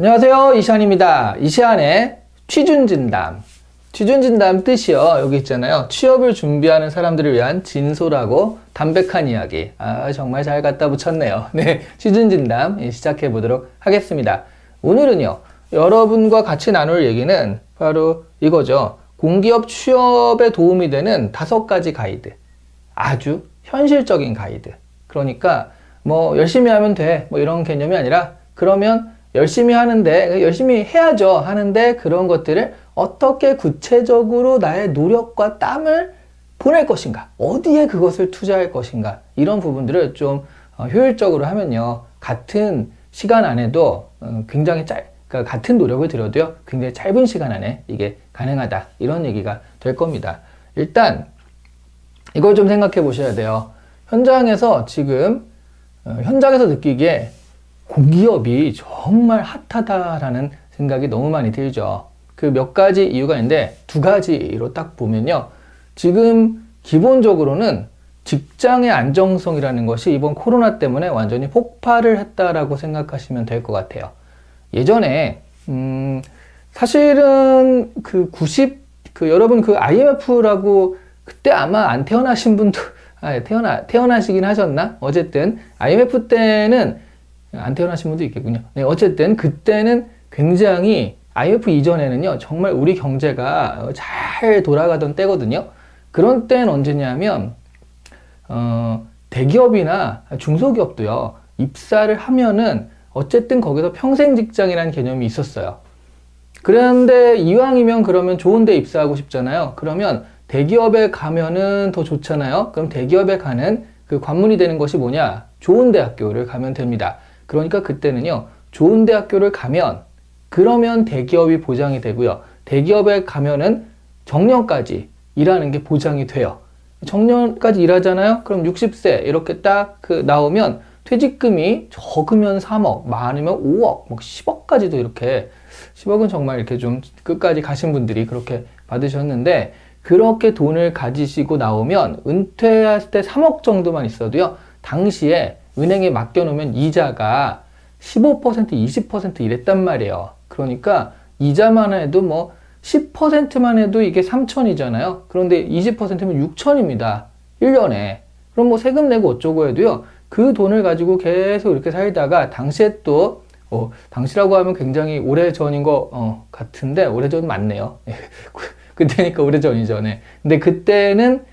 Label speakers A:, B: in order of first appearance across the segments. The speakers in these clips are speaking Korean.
A: 안녕하세요, 이시안입니다. 이시안의 취준진담. 취준진담 뜻이요, 여기 있잖아요. 취업을 준비하는 사람들을 위한 진솔하고 담백한 이야기. 정말 잘 갖다 붙였네요. 네, 취준진담 시작해 보도록 하겠습니다. 오늘은요, 여러분과 같이 나눌 얘기는 바로 이거죠. 공기업 취업에 도움이 되는 5가지 가이드. 아주 현실적인 가이드. 그러니까 뭐 열심히 하면 돼, 뭐 이런 개념이 아니라, 그러면 열심히 하는데, 열심히 해야죠 하는데, 그런 것들을 어떻게 구체적으로 나의 노력과 땀을 보낼 것인가, 어디에 그것을 투자할 것인가, 이런 부분들을 좀 효율적으로 하면요, 같은 시간 안에도 굉장히 그러니까 같은 노력을 들여도요, 굉장히 짧은 시간 안에 이게 가능하다, 이런 얘기가 될 겁니다. 일단 이걸 좀 생각해 보셔야 돼요. 현장에서 지금 현장에서 느끼기에 공기업이 정말 핫하다라는 생각이 너무 많이 들죠. 그 몇 가지 이유가 있는데, 2가지로 딱 보면요, 지금 기본적으로는 직장의 안정성이라는 것이 이번 코로나 때문에 완전히 폭발을 했다라고 생각하시면 될 것 같아요. 예전에 사실은 여러분 IMF라고, 그때 아마 안 태어나신 분도 태어나시긴 하셨나? 어쨌든 IMF 때는 안 태어나신 분도 있겠군요. 네, 어쨌든 그때는 굉장히, IMF 이전에는요, 정말 우리 경제가 잘 돌아가던 때거든요. 그런 때는 언제냐면, 대기업이나 중소기업도요, 입사를 하면은 어쨌든 거기서 평생 직장이라는 개념이 있었어요. 그런데 이왕이면 그러면 좋은 데 입사하고 싶잖아요. 그러면 대기업에 가면은 더 좋잖아요. 그럼 대기업에 가는 그 관문이 되는 것이 뭐냐? 좋은 대학교를 가면 됩니다. 그러니까 그때는요, 좋은 대학교를 가면, 그러면 대기업이 보장이 되고요, 대기업에 가면은 정년까지 일하는 게 보장이 돼요. 정년까지 일하잖아요? 그럼 60세 이렇게 딱 나오면 퇴직금이 적으면 3억, 많으면 5억, 뭐 10억까지도 이렇게, 10억은 정말 이렇게 좀 끝까지 가신 분들이 그렇게 받으셨는데, 그렇게 돈을 가지시고 나오면 은퇴할 때 3억 정도만 있어도요, 당시에 은행에 맡겨놓으면 이자가 15%, 20% 이랬단 말이에요. 그러니까 이자만 해도 뭐 10%만 해도 이게 3천이잖아요. 그런데 20%면 6천입니다. 1년에. 그럼 뭐 세금 내고 어쩌고 해도요, 그 돈을 가지고 계속 이렇게 살다가, 당시에 또 당시라고 하면 굉장히 오래전인 거 같은데, 오래전 맞네요. 그때니까 오래전이죠. 네. 근데 그때는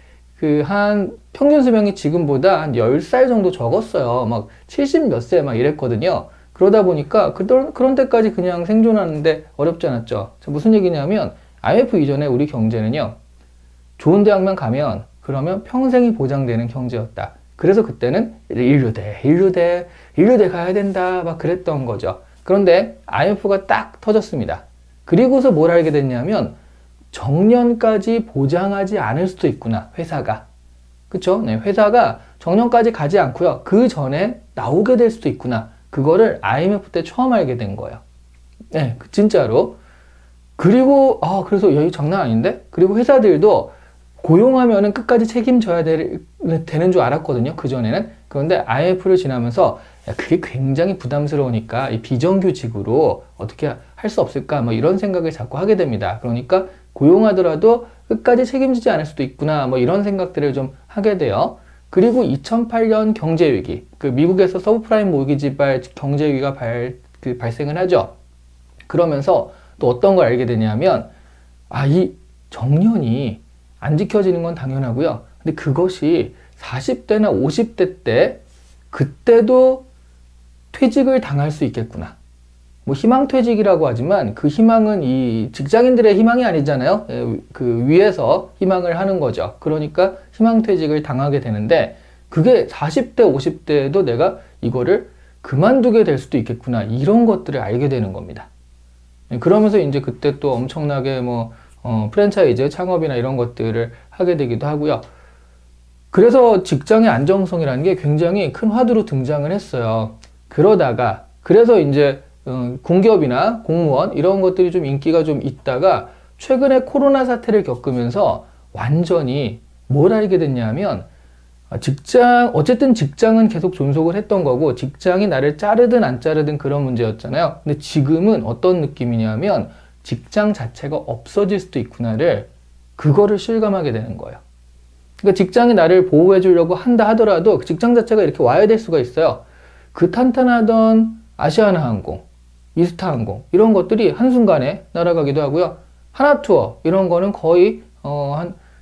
A: 한 평균 수명이 지금보다 한 10살 정도 적었어요. 막 70 몇 세 막 이랬거든요. 그러다 보니까 그런 데까지 그냥 생존하는데 어렵지 않았죠. 무슨 얘기냐면, IMF 이전에 우리 경제는요, 좋은 대학만 가면 그러면 평생이 보장되는 경제였다. 그래서 그때는 인류대 가야 된다 막 그랬던 거죠. 그런데 IMF가 딱 터졌습니다. 그리고서 뭘 알게 됐냐면, 정년까지 보장하지 않을 수도 있구나, 회사가. 그쵸? 네, 회사가 정년까지 가지 않고요, 그 전에 나오게 될 수도 있구나. 그거를 IMF 때 처음 알게 된 거예요. 네, 진짜로. 그리고, 그래서 여기 장난 아닌데? 그리고 회사들도 고용하면은 끝까지 책임져야 되는 줄 알았거든요, 그전에는. 그런데 IMF를 지나면서, 그게 굉장히 부담스러우니까 이 비정규직으로 어떻게 할 수 없을까, 뭐 이런 생각을 자꾸 하게 됩니다. 그러니까 고용하더라도 끝까지 책임지지 않을 수도 있구나, 뭐 이런 생각들을 좀 하게 돼요. 그리고 2008년 경제위기, 미국에서 서브프라임 모기지발 경제위기가 발생을 하죠. 그러면서 또 어떤 걸 알게 되냐면, 이 정년이 안 지켜지는 건 당연하고요, 근데 그것이 40대나 50대 때, 그때도 퇴직을 당할 수 있겠구나. 뭐 희망퇴직이라고 하지만, 그 희망은 이 직장인들의 희망이 아니잖아요. 그 위에서 희망을 하는 거죠. 그러니까 희망퇴직을 당하게 되는데, 그게 40대, 50대에도 내가 이거를 그만두게 될 수도 있겠구나, 이런 것들을 알게 되는 겁니다. 그러면서 이제 그때 또 엄청나게 프랜차이즈 창업이나 이런 것들을 하게 되기도 하고요. 그래서 직장의 안정성이라는 게 굉장히 큰 화두로 등장을 했어요. 그래서 이제 공기업이나 공무원 이런 것들이 좀 인기가 좀 있다가, 최근에 코로나 사태를 겪으면서 완전히 뭘 알게 됐냐면, 어쨌든 직장은 계속 존속을 했던 거고, 직장이 나를 자르든 안 자르든 그런 문제였잖아요. 근데 지금은 어떤 느낌이냐면, 직장 자체가 없어질 수도 있구나를, 그거를 실감하게 되는 거예요. 그러니까 직장이 나를 보호해 주려고 한다 하더라도 그 직장 자체가 이렇게 와야 될 수가 있어요. 그 탄탄하던 아시아나항공, 이스타항공 이런 것들이 한순간에 날아가기도 하고요. 하나투어 이런 거는 거의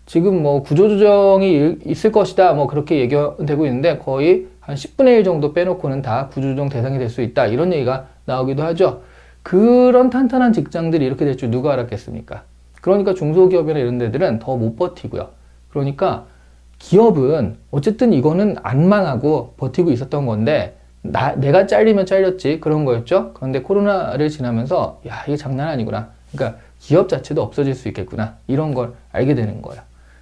A: 지금 뭐 구조조정이 있을 것이다 뭐 그렇게 얘기되고 있는데, 거의 한 10분의 1 정도 빼놓고는 다 구조조정 대상이 될 수 있다 이런 얘기가 나오기도 하죠. 그런 탄탄한 직장들이 이렇게 될 줄 누가 알았겠습니까? 그러니까 중소기업이나 이런 데들은 더 못 버티고요. 그러니까 기업은 어쨌든 이거는 안 망하고 버티고 있었던 건데, 내가 잘리면 잘렸지 그런 거였죠. 그런데 코로나를 지나면서 야, 이게 장난 아니구나. 그러니까 기업 자체도 없어질 수 있겠구나. 이런 걸 알게 되는 거예요.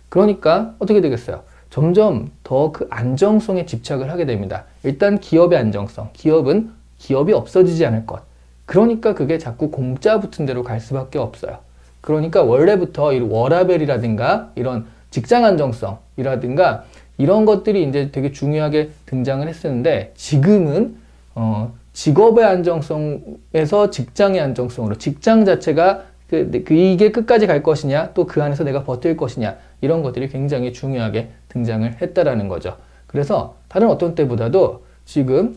A: 그러니까 어떻게 되겠어요? 점점 더 그 안정성에 집착을 하게 됩니다. 일단 기업의 안정성. 기업은 기업이 없어지지 않을 것. 그러니까 그게 자꾸 공짜 붙은 대로 갈 수밖에 없어요. 그러니까 원래부터 이 워라밸이라든가 이런 직장 안정성이라든가 이런 것들이 이제 되게 중요하게 등장을 했었는데, 지금은 직업의 안정성에서 직장의 안정성으로, 직장 자체가 이게 끝까지 갈 것이냐, 또 그 안에서 내가 버틸 것이냐, 이런 것들이 굉장히 중요하게 등장을 했다라는 거죠. 그래서 다른 어떤 때보다도 지금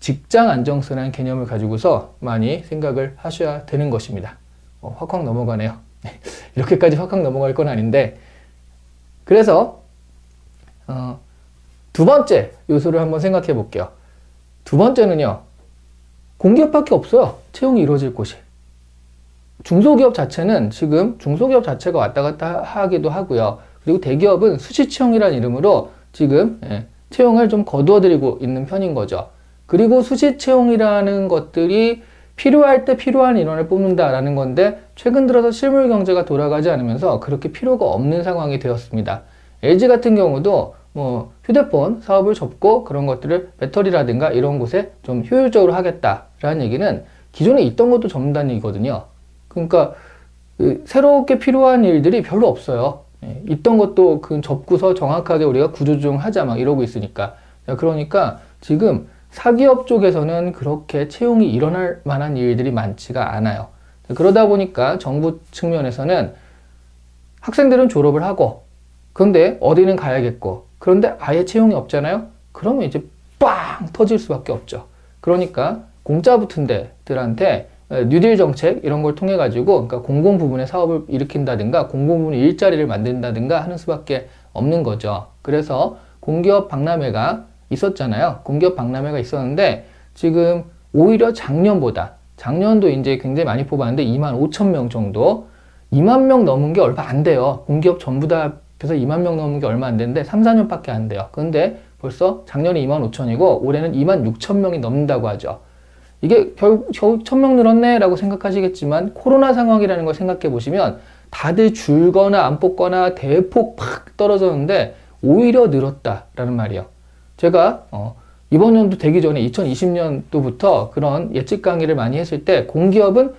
A: 직장 안정성이라는 개념을 가지고서 많이 생각을 하셔야 되는 것입니다. 확확 넘어가네요. 이렇게까지 확확 넘어갈 건 아닌데, 그래서 두 번째 요소를 한번 생각해 볼게요. 두 번째는요, 공기업밖에 없어요. 채용이 이루어질 곳이. 중소기업 자체는 지금 중소기업 자체가 왔다 갔다 하기도 하고요. 그리고 대기업은 수시채용이라는 이름으로 지금 채용을 좀 거두어들이고 있는 편인 거죠. 그리고 수시채용이라는 것들이 필요할 때 필요한 인원을 뽑는다라는 건데, 최근 들어서 실물 경제가 돌아가지 않으면서 그렇게 필요가 없는 상황이 되었습니다. LG 같은 경우도 뭐 휴대폰 사업을 접고 그런 것들을 배터리라든가 이런 곳에 좀 효율적으로 하겠다라는 얘기는 기존에 있던 것도 접는다는 얘기거든요. 그러니까 새롭게 필요한 일들이 별로 없어요. 있던 것도 그 접고서 정확하게 우리가 구조조정하자 막 이러고 있으니까. 그러니까 지금 사기업 쪽에서는 그렇게 채용이 일어날 만한 일들이 많지가 않아요. 그러다 보니까 정부 측면에서는 학생들은 졸업을 하고, 그런데 어디는 가야겠고, 그런데 아예 채용이 없잖아요? 그러면 이제 빵 터질 수밖에 없죠. 그러니까 공짜 붙은 데들한테 뉴딜 정책 이런 걸 통해 가지고, 그러니까 공공 부문의 사업을 일으킨다든가 공공 부문의 일자리를 만든다든가 하는 수밖에 없는 거죠. 그래서 공기업 박람회가 있었잖아요. 공기업 박람회가 있었는데, 지금 오히려 작년도 이제 굉장히 많이 뽑았는데 25,000명 정도, 2만 명 넘은 게 얼마 안 돼요. 공기업 전부 다 합해서 2만 명 넘은 게 얼마 안 되는데 3, 4년밖에 안 돼요. 그런데 벌써 작년에 25,000이고 올해는 26,000명이 넘는다고 하죠. 이게 겨우 1,000명 늘었네 라고 생각하시겠지만, 코로나 상황이라는 걸 생각해 보시면 다들 줄거나 안 뽑거나 대폭 팍 떨어졌는데 오히려 늘었다라는 말이에요. 제가 이번 연도 되기 전에 2020년도부터 그런 예측 강의를 많이 했을 때, 공기업은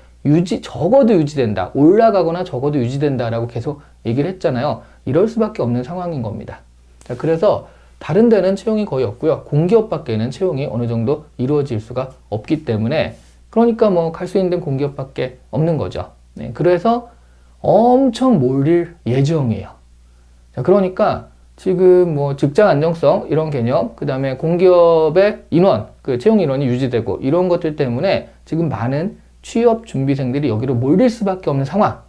A: 적어도 유지된다, 올라가거나 적어도 유지된다라고 계속 얘기를 했잖아요. 이럴 수밖에 없는 상황인 겁니다. 자, 그래서 다른 데는 채용이 거의 없고요. 공기업밖에는 채용이 어느 정도 이루어질 수가 없기 때문에, 그러니까 뭐 갈 수 있는 공기업밖에 없는 거죠. 네, 그래서 엄청 몰릴 예정이에요. 자, 그러니까 지금 뭐 직장 안정성 이런 개념, 그 다음에 공기업의 인원, 그 채용 인원이 유지되고 이런 것들 때문에 지금 많은 취업 준비생들이 여기로 몰릴 수밖에 없는 상황.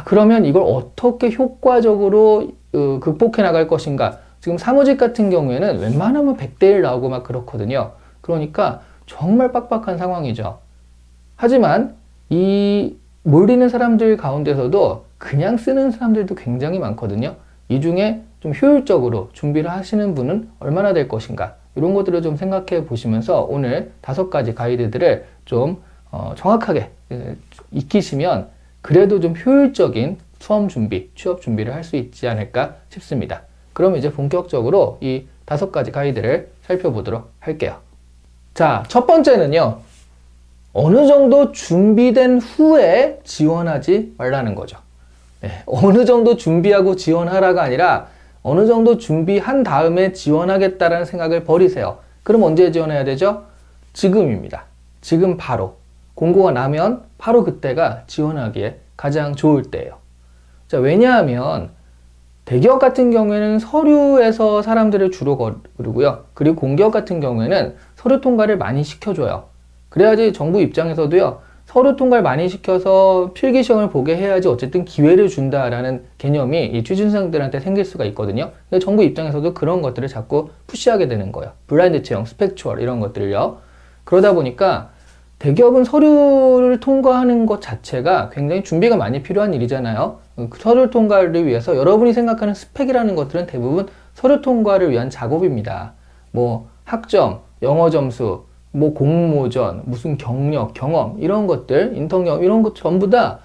A: 그러면 이걸 어떻게 효과적으로 극복해 나갈 것인가. 지금 사무직 같은 경우에는 웬만하면 100대 1 나오고 막 그렇거든요. 그러니까 정말 빡빡한 상황이죠. 하지만 이 몰리는 사람들 가운데서도 그냥 쓰는 사람들도 굉장히 많거든요. 이 중에 좀 효율적으로 준비를 하시는 분은 얼마나 될 것인가, 이런 것들을 좀 생각해 보시면서 오늘 5가지 가이드들을 좀 정확하게 익히시면 그래도 좀 효율적인 수험 준비, 취업 준비를 할 수 있지 않을까 싶습니다. 그럼 이제 본격적으로 이 5가지 가이드를 살펴보도록 할게요. 자, 첫 번째는요, 어느 정도 준비된 후에 지원하지 말라는 거죠. 네, 어느 정도 준비하고 지원하라가 아니라 어느 정도 준비한 다음에 지원하겠다라는 생각을 버리세요. 그럼 언제 지원해야 되죠? 지금입니다. 지금 바로. 공고가 나면 바로 그때가 지원하기에 가장 좋을 때예요. 자, 왜냐하면 대기업 같은 경우에는 서류에서 사람들을 주로 고르고요. 그리고 공기업 같은 경우에는 서류 통과를 많이 시켜줘요. 그래야지 정부 입장에서도요, 서류 통과를 많이 시켜서 필기시험을 보게 해야지 어쨌든 기회를 준다라는 개념이 이 취준생들한테 생길 수가 있거든요. 근데 정부 입장에서도 그런 것들을 자꾸 푸시하게 되는 거예요. 블라인드 채용, 스펙추얼 이런 것들을요. 그러다 보니까 대기업은 서류를 통과하는 것 자체가 굉장히 준비가 많이 필요한 일이잖아요. 서류 통과를 위해서 여러분이 생각하는 스펙이라는 것들은 대부분 서류 통과를 위한 작업입니다. 뭐 학점, 영어 점수, 뭐 공모전, 무슨 경력, 경험 이런 것들, 인턴 경험 이런 것 전부 다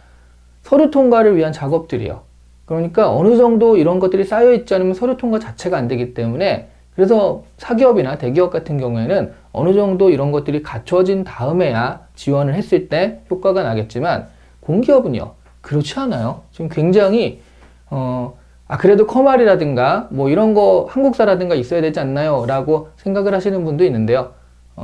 A: 서류 통과를 위한 작업들이에요. 그러니까 어느 정도 이런 것들이 쌓여 있지 않으면 서류 통과 자체가 안 되기 때문에, 그래서 사기업이나 대기업 같은 경우에는 어느 정도 이런 것들이 갖춰진 다음에야 지원을 했을 때 효과가 나겠지만, 공기업은요 그렇지 않아요. 지금 굉장히 그래도 커말이라든가 뭐 이런 거 한국사라든가 있어야 되지 않나요? 라고 생각을 하시는 분도 있는데요.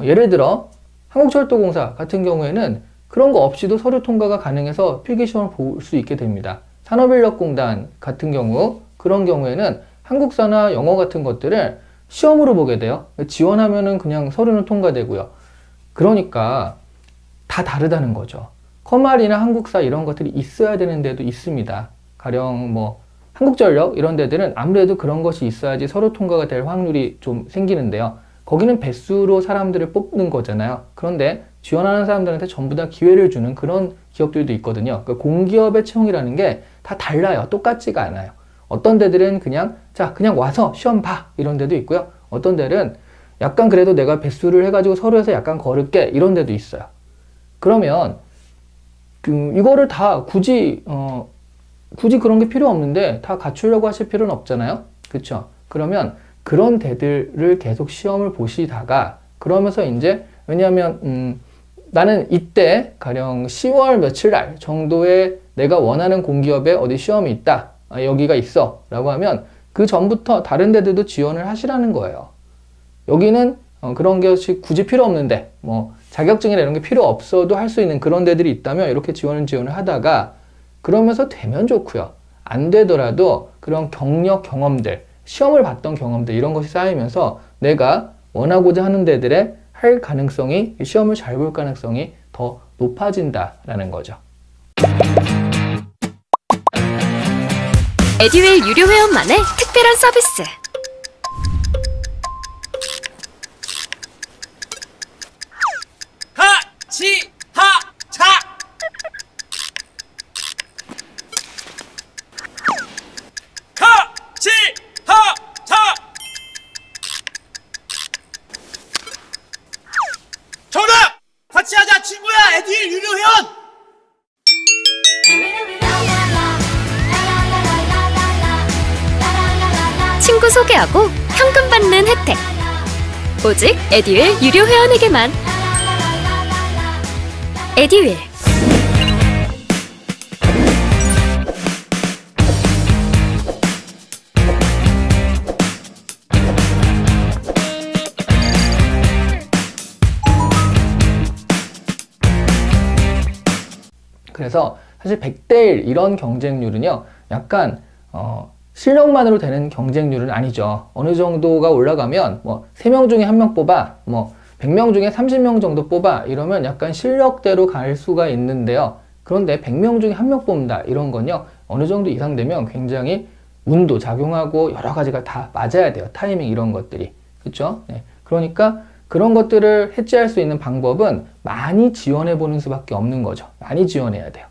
A: 예를 들어 한국철도공사 같은 경우에는 그런 거 없이도 서류 통과가 가능해서 필기시험을 볼 수 있게 됩니다. 산업인력공단 같은 경우, 그런 경우에는 한국사나 영어 같은 것들을 시험으로 보게 돼요. 지원하면은 그냥 서류는 통과되고요. 그러니까 다 다르다는 거죠. 커말이나 한국사 이런 것들이 있어야 되는 데도 있습니다. 가령 뭐 한국전력 이런 데들은 아무래도 그런 것이 있어야지 서류 통과가 될 확률이 좀 생기는데요. 거기는 배수로 사람들을 뽑는 거잖아요. 그런데 지원하는 사람들한테 전부 다 기회를 주는 그런 기업들도 있거든요. 그러니까 공기업의 채용이라는 게 다 달라요. 똑같지가 않아요. 어떤 데들은 그냥 와서 시험 봐 이런 데도 있고요. 어떤 데는 약간 그래도 내가 배수를 해가지고 서류에서 약간 거를게 이런 데도 있어요. 그러면 이거를 다 굳이 그런 게 필요 없는데 다 갖추려고 하실 필요는 없잖아요. 그렇죠? 그러면 그런 데들을 계속 시험을 보시다가, 그러면서 이제 왜냐하면 나는 이때 가령 10월 며칠 날 정도에 내가 원하는 공기업에 어디 시험이 있다, 여기가 있어 라고 하면 그 전부터 다른 데들도 지원을 하시라는 거예요. 여기는 그런 것이 굳이 필요 없는데 뭐 자격증이나 이런 게 필요 없어도 할 수 있는 그런 데들이 있다면 이렇게 지원을 하다가, 그러면서 되면 좋고요. 안 되더라도 그런 경력, 경험들, 시험을 봤던 경험들 이런 것이 쌓이면서 내가 원하고자 하는 데들의 할 가능성이, 시험을 잘 볼 가능성이 더 높아진다라는 거죠.
B: 에듀윌 유료 회원만의 특별한 서비스.
C: 하치하차 하치하차 정답! 같이 하자 친구야! 에듀윌 유료 회원!
B: 친구 소개하고 현금 받는 혜택. 오직 에듀윌 유료 회원에게만. 에듀윌.
A: 그래서 사실 100대1 이런 경쟁률은요, 약간 실력만으로 되는 경쟁률은 아니죠. 어느 정도가 올라가면 뭐 3명 중에 1명 뽑아, 뭐 100명 중에 30명 정도 뽑아 이러면 약간 실력대로 갈 수가 있는데요. 그런데 100명 중에 1명 뽑는다 이런 건요, 어느 정도 이상 되면 굉장히 운도 작용하고 여러 가지가 다 맞아야 돼요. 타이밍 이런 것들이. 그렇죠? 네. 그러니까 그런 것들을 해지할 수 있는 방법은 많이 지원해 보는 수밖에 없는 거죠. 많이 지원해야 돼요.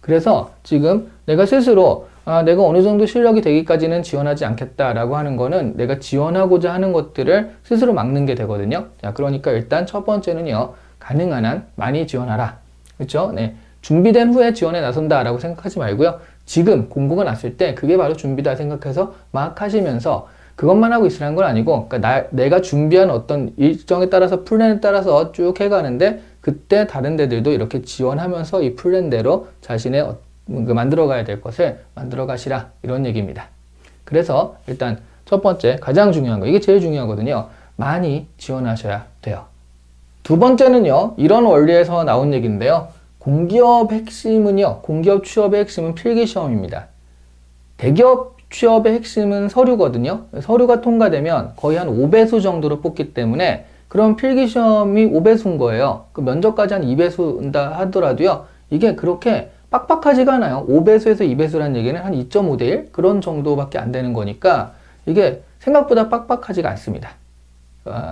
A: 그래서 지금 내가 스스로 내가 어느 정도 실력이 되기까지는 지원하지 않겠다라고 하는 거는 내가 지원하고자 하는 것들을 스스로 막는 게 되거든요. 자, 그러니까 일단 첫 번째는요, 가능한 한 많이 지원하라. 그렇죠? 네. 준비된 후에 지원에 나선다라고 생각하지 말고요. 지금 공고가 났을 때 그게 바로 준비다 생각해서 막 하시면서 그것만 하고 있으라는 건 아니고, 그러니까 내가 준비한 어떤 일정에 따라서 플랜에 따라서 쭉 해가는데, 그때 다른 데들도 이렇게 지원하면서 이 플랜대로 자신의 만들어가야 될 것을 만들어 가시라, 이런 얘기입니다. 그래서 일단 첫 번째 가장 중요한 거, 이게 제일 중요하거든요. 많이 지원하셔야 돼요. 두 번째는요, 이런 원리에서 나온 얘기인데요. 공기업 핵심은요, 공기업 취업의 핵심은 필기시험입니다. 대기업 취업의 핵심은 서류거든요. 서류가 통과되면 거의 한 5배수 정도로 뽑기 때문에 그럼 필기시험이 5배수인 거예요. 그 면접까지 한 2배수인다 하더라도요, 이게 그렇게 빡빡하지가 않아요. 5배수에서 2배수라는 얘기는 한 2.5대 1 그런 정도밖에 안 되는 거니까 이게 생각보다 빡빡하지가 않습니다.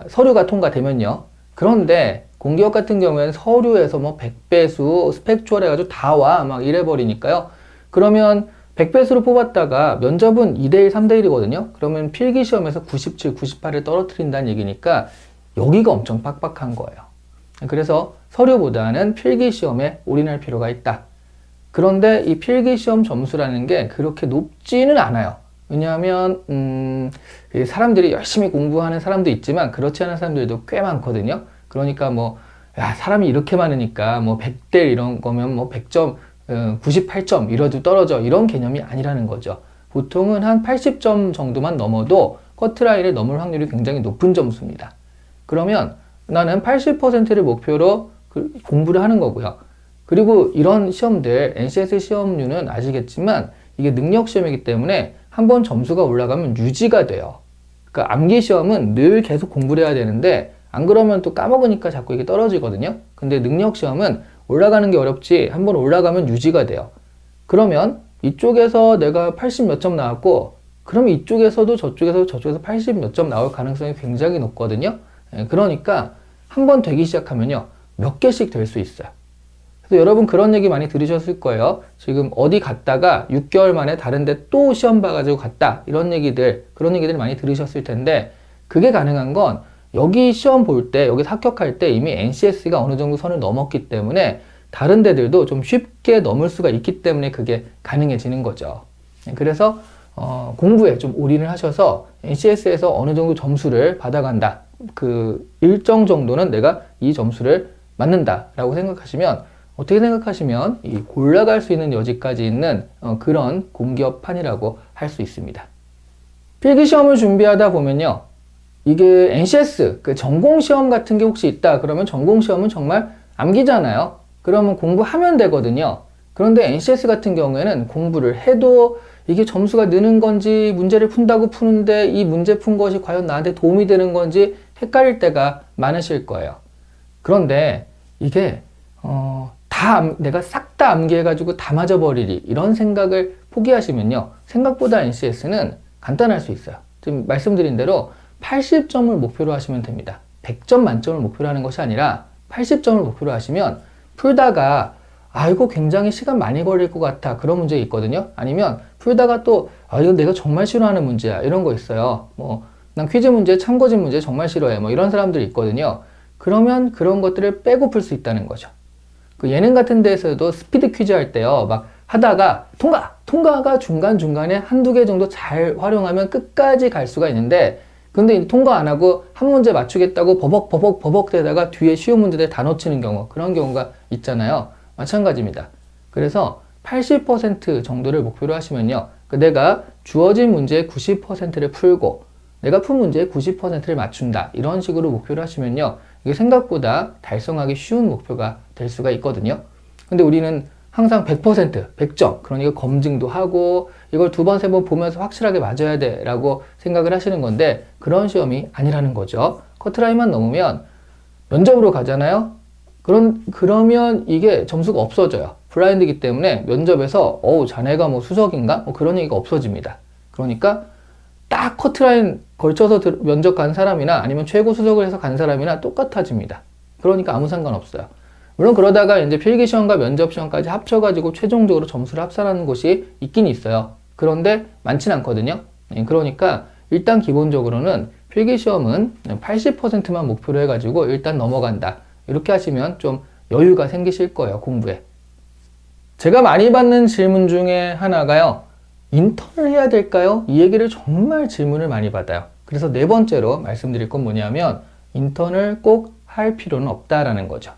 A: 서류가 통과되면요. 그런데 공기업 같은 경우에는 서류에서 뭐 100배수 스펙 추월 해가지고 다 와 막 이래버리니까요. 그러면 100배수로 뽑았다가 면접은 2대1, 3대1이거든요. 그러면 필기시험에서 97, 98을 떨어뜨린다는 얘기니까 여기가 엄청 빡빡한 거예요. 그래서 서류보다는 필기시험에 올인할 필요가 있다. 그런데 이 필기시험 점수라는 게 그렇게 높지는 않아요. 왜냐하면 사람들이 열심히 공부하는 사람도 있지만 그렇지 않은 사람들도 꽤 많거든요. 그러니까 뭐 야, 사람이 이렇게 많으니까 뭐 100대 이런 거면 뭐 100점, 98점 이러도 떨어져 이런 개념이 아니라는 거죠. 보통은 한 80점 정도만 넘어도 커트라인을 넘을 확률이 굉장히 높은 점수입니다. 그러면 나는 80%를 목표로 공부를 하는 거고요. 그리고 이런 시험들, NCS 시험류는 아시겠지만 이게 능력 시험이기 때문에 한번 점수가 올라가면 유지가 돼요. 그러니까 암기 시험은 늘 계속 공부를 해야 되는데 안 그러면 또 까먹으니까 자꾸 이게 떨어지거든요. 근데 능력 시험은 올라가는 게 어렵지 한번 올라가면 유지가 돼요. 그러면 이쪽에서 내가 80 몇 점 나왔고 그러면 이쪽에서도 저쪽에서 80 몇 점 나올 가능성이 굉장히 높거든요. 그러니까 한번 되기 시작하면요. 몇 개씩 될 수 있어요. 그래서 여러분 그런 얘기 많이 들으셨을 거예요. 지금 어디 갔다가 6개월 만에 다른 데 또 시험 봐가지고 갔다. 그런 얘기들 많이 들으셨을 텐데 그게 가능한 건 여기 시험 볼 때, 여기 합격할 때 이미 NCS가 어느 정도 선을 넘었기 때문에 다른 데들도 좀 쉽게 넘을 수가 있기 때문에 그게 가능해지는 거죠. 그래서 공부에 좀 올인을 하셔서 NCS에서 어느 정도 점수를 받아간다. 그 일정 정도는 내가 이 점수를 맞는다라고 생각하시면 어떻게 생각하시면 이 올라갈 수 있는 여지까지 있는 그런 공기업판이라고 할 수 있습니다. 필기시험을 준비하다 보면요. 이게 NCS, 그 전공시험 같은 게 혹시 있다 그러면 전공시험은 정말 암기잖아요. 그러면 공부하면 되거든요. 그런데 NCS 같은 경우에는 공부를 해도 이게 점수가 느는 건지 문제를 푼다고 푸는데 이 문제 푼 것이 과연 나한테 도움이 되는 건지 헷갈릴 때가 많으실 거예요. 그런데 이게 내가 싹 다 암기해가지고 다 맞아버리리 이런 생각을 포기하시면요. 생각보다 NCS는 간단할 수 있어요. 지금 말씀드린 대로 80점을 목표로 하시면 됩니다. 100점 만점을 목표로 하는 것이 아니라 80점을 목표로 하시면 풀다가 이거 굉장히 시간 많이 걸릴 것 같아 그런 문제 있거든요. 아니면 풀다가 또 이거 내가 정말 싫어하는 문제야 이런 거 있어요. 난 퀴즈 문제, 참고집 문제 정말 싫어해 이런 사람들이 있거든요. 그러면 그런 것들을 빼고 풀 수 있다는 거죠. 그 예능 같은 데에서도 스피드 퀴즈 할 때요. 막 하다가 통과가 중간중간에 한두 개 정도 잘 활용하면 끝까지 갈 수가 있는데 근데 통과 안 하고 한 문제 맞추겠다고 버벅 대다가 뒤에 쉬운 문제들 다 놓치는 경우 그런 경우가 있잖아요. 마찬가지입니다. 그래서 80% 정도를 목표로 하시면요. 내가 주어진 문제의 90%를 풀고 내가 푼 문제의 90%를 맞춘다. 이런 식으로 목표를 하시면요. 이게 생각보다 달성하기 쉬운 목표가 될 수가 있거든요. 근데 우리는 항상 100%, 100점, 그러니까 검증도 하고 이걸 두 번, 세 번 보면서 확실하게 맞아야 돼 라고 생각을 하시는 건데 그런 시험이 아니라는 거죠. 커트라인만 넘으면 면접으로 가잖아요. 그러면 이게 점수가 없어져요. 블라인드이기 때문에 면접에서 자네가 뭐 수석인가? 그런 얘기가 없어집니다. 그러니까 딱 커트라인 걸쳐서 면접 간 사람이나 아니면 최고 수석을 해서 간 사람이나 똑같아집니다. 그러니까 아무 상관없어요. 물론 그러다가 이제 필기시험과 면접시험까지 합쳐가지고 최종적으로 점수를 합산하는 곳이 있긴 있어요. 그런데 많지는 않거든요. 그러니까 일단 기본적으로는 필기시험은 80%만 목표로 해가지고 일단 넘어간다. 이렇게 하시면 좀 여유가 생기실 거예요, 공부에. 제가 많이 받는 질문 중에 하나가요. 인턴을 해야 될까요? 이 얘기를 정말 질문을 많이 받아요. 그래서 네 번째로 말씀드릴 건 뭐냐면 인턴을 꼭 할 필요는 없다라는 거죠.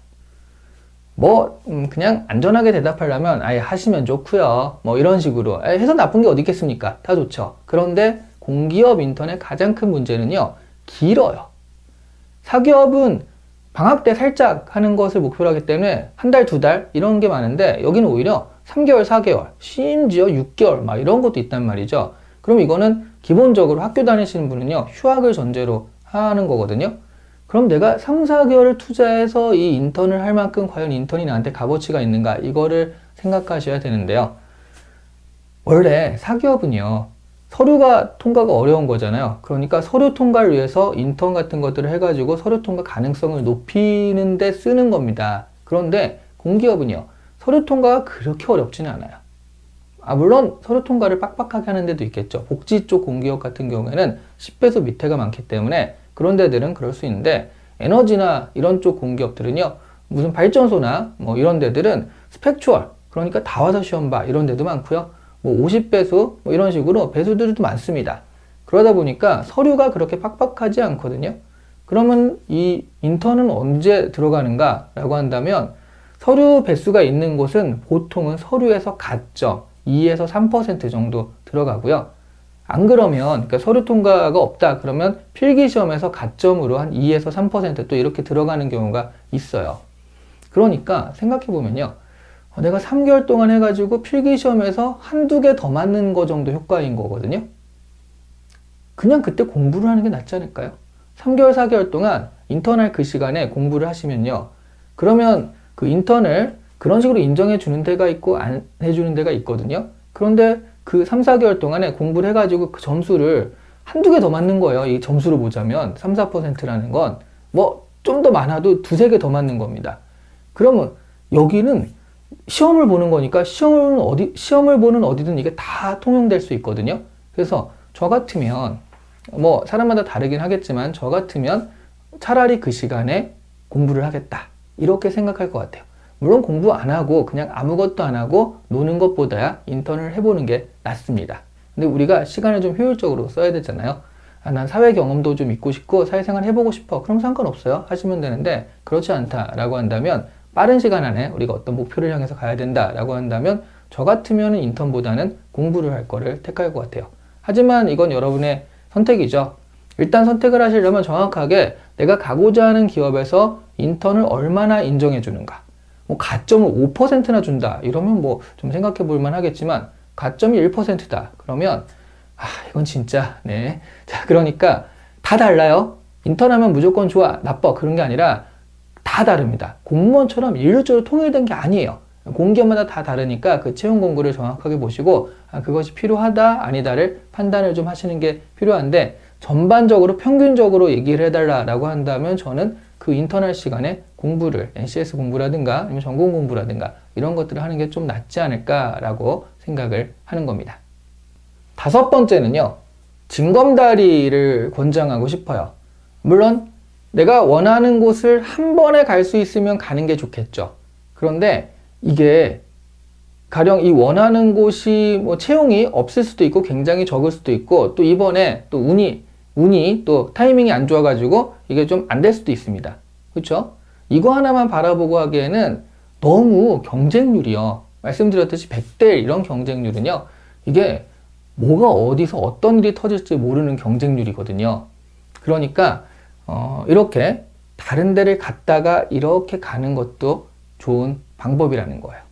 A: 뭐 그냥 안전하게 대답하려면 아예 하시면 좋고요. 뭐 이런 식으로 해서 나쁜 게 어디 있겠습니까? 다 좋죠. 그런데 공기업 인턴의 가장 큰 문제는요. 길어요. 사기업은 방학 때 살짝 하는 것을 목표로 하기 때문에 한 달, 두 달 이런 게 많은데 여기는 오히려 3개월, 4개월, 심지어 6개월 막 이런 것도 있단 말이죠. 그럼 이거는 기본적으로 학교 다니시는 분은요. 휴학을 전제로 하는 거거든요. 그럼 내가 3, 4개월을 투자해서 이 인턴을 할 만큼 과연 인턴이 나한테 값어치가 있는가 이거를 생각하셔야 되는데요. 원래 사기업은요. 서류가 통과가 어려운 거잖아요. 그러니까 서류 통과를 위해서 인턴 같은 것들을 해가지고 서류 통과 가능성을 높이는 데 쓰는 겁니다. 그런데 공기업은요. 서류 통과가 그렇게 어렵지는 않아요. 물론 서류 통과를 빡빡하게 하는 데도 있겠죠. 복지 쪽 공기업 같은 경우에는 10배속 밑에가 많기 때문에 그런 데들은 그럴 수 있는데 에너지나 이런 쪽 공기업들은요. 무슨 발전소나 뭐 이런 데들은 스펙추얼 그러니까 다 와서 시험 봐 이런 데도 많고요. 뭐 50배수 뭐 이런 식으로 배수들도 많습니다. 그러다 보니까 서류가 그렇게 빡빡하지 않거든요. 그러면 이 인턴은 언제 들어가는가 라고 한다면 서류 배수가 있는 곳은 보통은 서류에서 가점 2에서 3% 정도 들어가고요. 안 그러면 그러니까 서류 통과가 없다 그러면 필기시험에서 가점으로 한 2에서 3% 또 이렇게 들어가는 경우가 있어요. 그러니까 생각해 보면요. 내가 3개월 동안 해가지고 필기시험에서 한두 개 더 맞는 거 정도 효과인 거거든요. 그냥 그때 공부를 하는 게 낫지 않을까요? 3개월, 4개월 동안 인턴할 그 시간에 공부를 하시면요. 그러면 그 인턴을 그런 식으로 인정해 주는 데가 있고 안 해주는 데가 있거든요. 그런데 그 3, 4개월 동안에 공부를 해가지고 그 점수를 한두 개 더 맞는 거예요. 이 점수로 보자면 3, 4%라는 건 뭐 좀 더 많아도 두세 개 더 맞는 겁니다. 그러면 여기는 시험을 보는 거니까 시험을 보는 어디든 이게 다 통용될 수 있거든요. 그래서 저 같으면 뭐 사람마다 다르긴 하겠지만 저 같으면 차라리 그 시간에 공부를 하겠다. 이렇게 생각할 것 같아요. 물론 공부 안 하고 그냥 아무것도 안 하고 노는 것보다야 인턴을 해보는 게 낫습니다. 근데 우리가 시간을 좀 효율적으로 써야 되잖아요. 난 사회 경험도 좀 있고 싶고 사회생활 해보고 싶어. 그럼 상관없어요. 하시면 되는데 그렇지 않다라고 한다면 빠른 시간 안에 우리가 어떤 목표를 향해서 가야 된다라고 한다면 저 같으면 인턴보다는 공부를 할 거를 택할 것 같아요. 하지만 이건 여러분의 선택이죠. 일단 선택을 하시려면 정확하게 내가 가고자 하는 기업에서 인턴을 얼마나 인정해 주는가. 뭐 가점을 5%나 준다 이러면 뭐 좀 생각해 볼 만 하겠지만 가점이 1%다 그러면 이건 진짜 네. 자 그러니까 다 달라요. 인턴하면 무조건 좋아 나빠 그런 게 아니라 다 다릅니다. 공무원처럼 일률적으로 통일된 게 아니에요. 공기업마다 다 다르니까 그 채용 공고를 정확하게 보시고 그것이 필요하다 아니다를 판단을 좀 하시는 게 필요한데 전반적으로 평균적으로 얘기를 해달라고 한다면 저는 그 인턴할 시간에 공부를 NCS 공부라든가 아니면 전공 공부라든가 이런 것들을 하는 게 좀 낫지 않을까라고 생각을 하는 겁니다. 다섯 번째는요. 징검다리를 권장하고 싶어요. 물론 내가 원하는 곳을 한 번에 갈 수 있으면 가는 게 좋겠죠. 그런데 이게 가령 이 원하는 곳이 뭐 채용이 없을 수도 있고 굉장히 적을 수도 있고 또 이번에 또 운이 또 타이밍이 안 좋아가지고 이게 좀 안 될 수도 있습니다. 그렇죠? 이거 하나만 바라보고 하기에는 너무 경쟁률이요. 말씀드렸듯이 100대 1 이런 경쟁률은요. 이게 뭐가 어디서 어떤 일이 터질지 모르는 경쟁률이거든요. 그러니까 이렇게 다른 데를 갔다가 이렇게 가는 것도 좋은 방법이라는 거예요.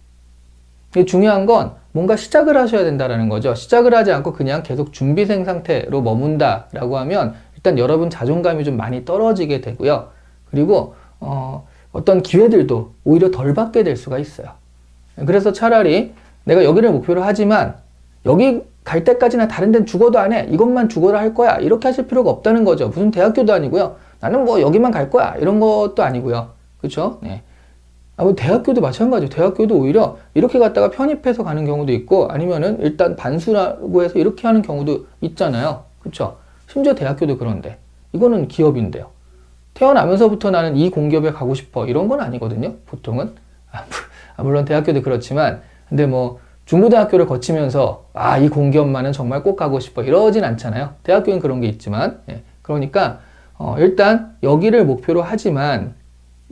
A: 중요한 건 뭔가 시작을 하셔야 된다는 거죠. 시작을 하지 않고 그냥 계속 준비생 상태로 머문다라고 하면 일단 여러분 자존감이 좀 많이 떨어지게 되고요. 그리고 어떤 기회들도 오히려 덜 받게 될 수가 있어요. 그래서 차라리 내가 여기를 목표로 하지만 여기 갈 때까지나 다른 데는 죽어도 안 해. 이것만 죽어라 할 거야. 이렇게 하실 필요가 없다는 거죠. 무슨 대학교도 아니고요. 나는 뭐 여기만 갈 거야. 이런 것도 아니고요. 그렇죠? 네. 뭐 대학교도 마찬가지예요. 대학교도 오히려 이렇게 갔다가 편입해서 가는 경우도 있고 아니면은 일단 반수라고 해서 이렇게 하는 경우도 있잖아요. 그렇죠? 심지어 대학교도 그런데 이거는 기업인데요. 태어나면서부터 나는 이 공기업에 가고 싶어 이런 건 아니거든요. 보통은 물론 대학교도 그렇지만 근데 뭐 중고등학교를 거치면서 이 공기업만은 정말 꼭 가고 싶어 이러진 않잖아요. 대학교는 그런 게 있지만 그러니까 일단 여기를 목표로 하지만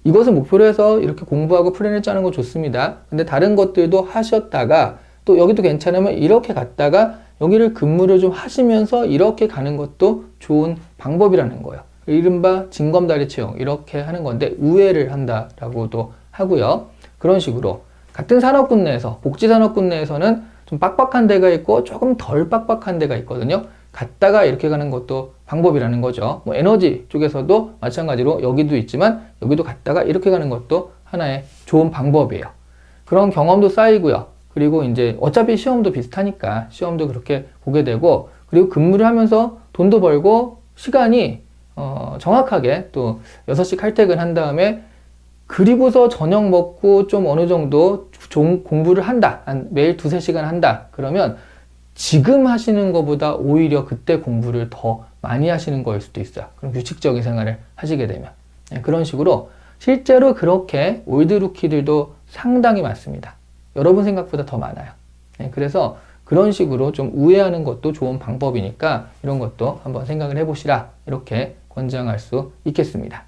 A: 이것을 목표로 해서 이렇게 공부하고 플랜을 짜는 거 좋습니다. 근데 다른 것들도 하셨다가 또 여기도 괜찮으면 이렇게 갔다가 여기를 근무를 좀 하시면서 이렇게 가는 것도 좋은 방법이라는 거예요. 이른바 징검다리 채용 이렇게 하는 건데 우회를 한다라고도 하고요. 그런 식으로 같은 산업군 내에서 복지산업군 내에서는 좀 빡빡한 데가 있고 조금 덜 빡빡한 데가 있거든요. 갔다가 이렇게 가는 것도 방법이라는 거죠. 뭐 에너지 쪽에서도 마찬가지로 여기도 있지만 여기도 갔다가 이렇게 가는 것도 하나의 좋은 방법이에요. 그런 경험도 쌓이고요. 그리고 이제 어차피 시험도 비슷하니까 시험도 그렇게 보게 되고, 그리고 근무를 하면서 돈도 벌고 시간이 정확하게 또 6시 칼퇴근 한 다음에 그리고서 저녁 먹고 좀 어느 정도 공부를 한다. 매일 2-3시간 한다. 그러면 지금 하시는 것보다 오히려 그때 공부를 더 많이 하시는 거일 수도 있어요. 그럼 규칙적인 생활을 하시게 되면. 그런 식으로 실제로 그렇게 올드루키들도 상당히 많습니다. 여러분 생각보다 더 많아요. 그래서 그런 식으로 좀 우회하는 것도 좋은 방법이니까 이런 것도 한번 생각을 해보시라, 이렇게 권장할 수 있겠습니다.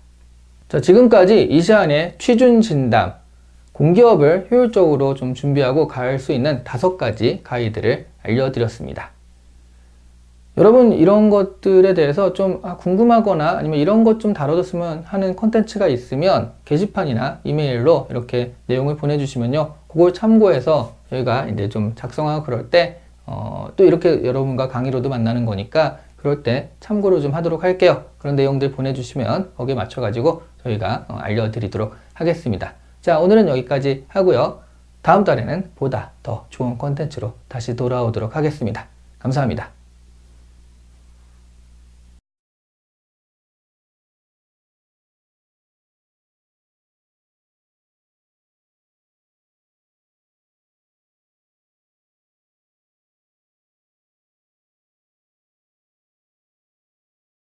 A: 자, 지금까지 이시안의 취준 진담, 공기업을 효율적으로 좀 준비하고 갈 수 있는 5가지 가이드를 알려드렸습니다. 여러분 이런 것들에 대해서 좀 궁금하거나 아니면 이런 것 좀 다뤄줬으면 하는 콘텐츠가 있으면 게시판이나 이메일로 이렇게 내용을 보내주시면요, 그걸 참고해서 저희가 이제 좀 작성하고 그럴 때 또 이렇게 여러분과 강의로도 만나는 거니까 그럴 때 참고로 좀 하도록 할게요. 그런 내용들 보내주시면 거기에 맞춰가지고 저희가 알려드리도록 하겠습니다. 자, 오늘은 여기까지 하고요. 다음 달에는 보다 더 좋은 콘텐츠로 다시 돌아오도록 하겠습니다. 감사합니다.